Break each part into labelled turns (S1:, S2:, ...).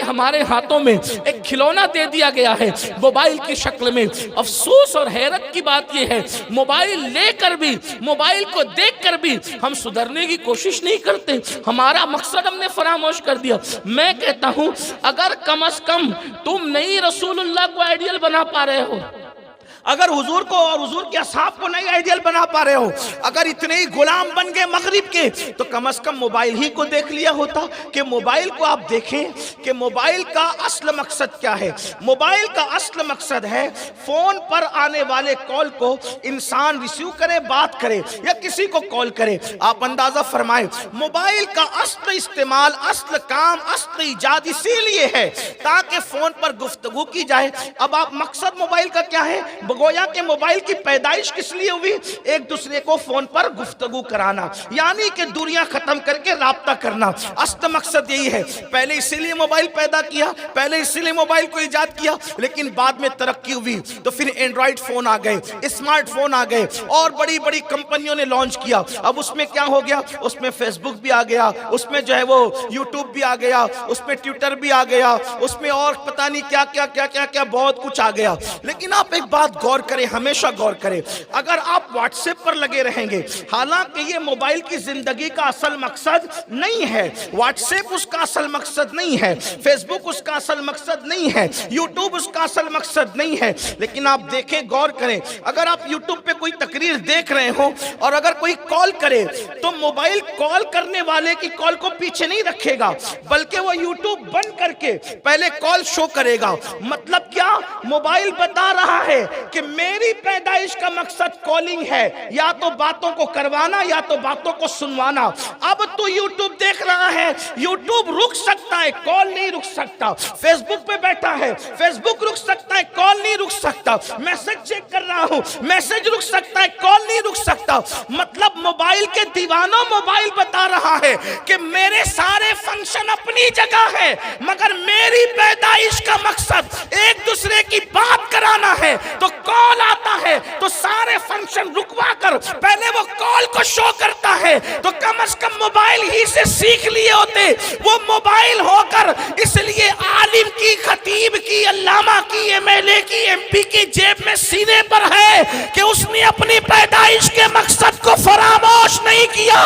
S1: ہمارے ہاتھوں میں ایک کھلونا دے دیا گیا ہے موبائل کی شکل میں۔ افسوس اور حیرت کی بات یہ ہے موبائل لے کر بھی، موبائل کو دیکھ کر بھی ہم سدھرنے کی کوشش نہیں کرتے، ہمارا مقصد ہم نے فراموش کر دیا۔ میں کہتا ہوں اگر کم از کم تم نہیں رسول اللہ کو آئیڈیل بنا پا رہے ہو، اگر حضور کو اور حضور کے اصحاب کو نہیں آئیڈیل بنا پا رہے ہو، اگر اتنے ہی غلام بن گئے مغرب کے، تو کم از کم موبائل ہی کو دیکھ لیا ہوتا کہ موبائل کو آپ دیکھیں کہ موبائل کا اصل مقصد کیا ہے۔ موبائل کا اصل مقصد ہے فون پر آنے والے کال کو انسان ریسیو کرے، بات کرے یا کسی کو کال کرے۔ آپ اندازہ فرمائیں موبائل کا اصل استعمال، اصل کام، اصل ایجاد اسی لیے ہے تاکہ فون پر گفتگو کی جائے۔ اب آپ مقصد موبائل کا کیا ہے؟ گویا کہ موبائل کی پیدائش کس لیے ہوئی؟ ایک دوسرے کو فون پر گفتگو کرانا، یعنی کہ دوریاں ختم کر کے رابطہ کرنا۔ اصل مقصد یہی ہے۔ پہلے اسی لیے موبائل پیدا کیا، پہلے اسی لیے موبائل کو ایجاد کیا، لیکن بعد میں ترقی ہوئی تو پھر اینڈرائیڈ فون آ گئے، اسمارٹ فون آ گئے اور بڑی بڑی کمپنیوں نے لانچ کیا۔ اب اس میں کیا ہو گیا؟ اس میں فیس بک بھی آ گیا، اس میں جو ہے وہ یوٹیوب بھی آ گیا، اس میں ٹویٹر بھی آ گیا، اس میں اور پتہ نہیں کیا کیا کیا کیا کیا بہت کچھ آ گیا۔ لیکن آپ ایک بات غور کریں، ہمیشہ غور کریں، اگر آپ واٹس ایپ پر لگے رہیں گے، حالانکہ یہ موبائل کی زندگی کا اصل مقصد نہیں ہے، واٹس ایپ اس کا اصل مقصد نہیں ہے، فیس بک اس کا اصل مقصد نہیں ہے، یوٹیوب اس کا اصل مقصد نہیں ہے، لیکن آپ دیکھیں، غور کریں، اگر آپ یوٹیوب پہ کوئی تقریر دیکھ رہے ہو اور اگر کوئی کال کرے تو موبائل کال کرنے والے کی کال کو پیچھے نہیں رکھے گا، بلکہ وہ یوٹیوب بند کر کے پہلے کال شو کرے گا۔ مطلب کیا؟ موبائل بتا رہا ہے کہ میری پیدائش کا مقصد کالنگ ہے، یا تو باتوں کو کروانا یا تو باتوں کو سنوانا۔ اب تو یوٹیوب دیکھ رہا ہے، یوٹیوب رک سکتا ہے، کال نہیں رک سکتا۔ فیس بک پہ بیٹھا ہے، فیس بک رک سکتا ہے، کال نہیں رک سکتا۔ میسج چیک کر رہا ہوں، میسج رک سکتا ہے، کال نہیں رک سکتا۔ مطلب موبائل کے دیوانوں، موبائل بتا رہا ہے کہ میرے سارے فنکشن اپنی جگہ ہے، مگر میری پیدائش کا مقصد ایک دوسرے کی بات کرانا ہے، تو کال آتا ہے تو سارے فنکشن رکوا کر پہلے وہ کال کو شو کرتا ہے۔ تو کم از کم موبائل ہی سے سیکھ لیے ہوتے، وہ موبائل ہو کر اس لیے عالم کی، خطیب کی، علامہ کی، ایم ایل اے کی، ایم پی کی جیب میں سینے پر ہے کہ اس نے اپنی پیدائش کے مقصد کو فراموش نہیں کیا،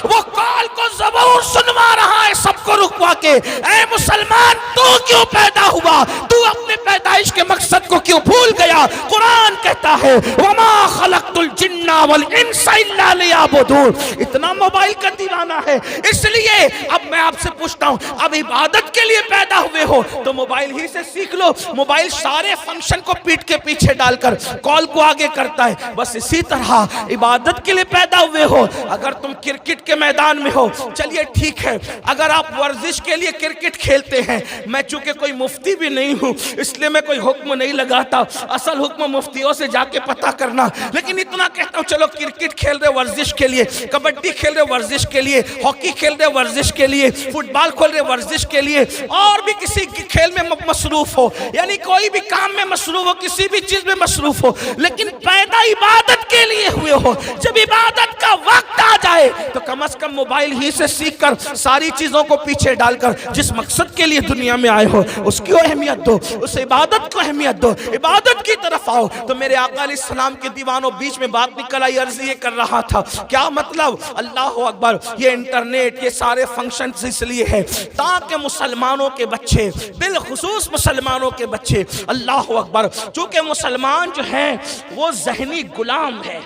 S1: وہ کال کو ضرور سنوا رہا ہے سب کو رکوا کے۔ اے مسلمان، تو کیوں پیدا ہوا؟ تو اپنے پیدائش کے مقصد کو کیوں بھول گیا؟ قرآن کہتا ہے وَمَا خَلَقْتُ الْجِنَّ وَالْإِنسَ إِلَّا لِيَعْبُدُونَ۔ اتنا موبائل کا دیوانہ ہے۔ اس لیے اب میں آپ سے پوچھتا ہوں، اب عبادت کے لیے پیدا ہوئے ہو تو موبائل ہی سے سیکھ لو۔ موبائل سارے فنکشن کو پیٹ کے پیچھے ڈال کر کال کو آگے کرتا ہے۔ بس اسی طرح عبادت کے لیے پیدا ہوئے ہو، اگر تم کرکٹ کے میدان میں ہو، چلیے ٹھیک ہے، اگر آپ ورزش کے لیے کرکٹ کھیلتے ہیں، میں چونکہ کوئی مفتی بھی نہیں ہوں اس لیے میں کوئی حکم نہیں لگاتا، اصل حکم مفتیوں سے جا کے پتہ کرنا، لیکن اتنا کہتا ہوں چلو کرکٹ کھیل رہے ورزش کے لیے، کبڈی کھیل رہے ورزش کے لیے، ہاکی کھیل رہے ورزش کے لیے، فٹ بال کھیل رہے ورزش کے لیے، اور بھی کسی کھیل میں مصروف ہو، یعنی کوئی بھی کام میں مصروف ہو، کسی بھی چیز میں مصروف ہو، لیکن پیدا عبادت کے لیے ہوئے ہو۔ جب عبادت کا وقت آ جائے تو کم از کم موبائل ہی سے سیکھ کر ساری چیزوں کو پیچھے ڈال کر جس مقصد کے لیے دنیا میں آئے ہو اس کی اہمیت دو، اس عبادت کو اہمیت دو، عبادت کی طرف آؤ۔ تو میرے آقا علیہ السلام کے دیوانوں بیچ میں بات نکل آئی، عرض یہ کر رہا تھا، کیا مطلب؟ اللہ اکبر، یہ انٹرنیٹ، یہ سارے فنکشنز اس لیے ہے تاکہ مسلمانوں کے بچے، بالخصوص مسلمانوں کے بچے، اللہ اکبر، چونکہ مسلمان جو ہیں وہ ذہنی غلام ہے،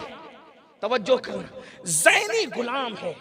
S1: توجہ کرنا، ذہنی غلام ہے۔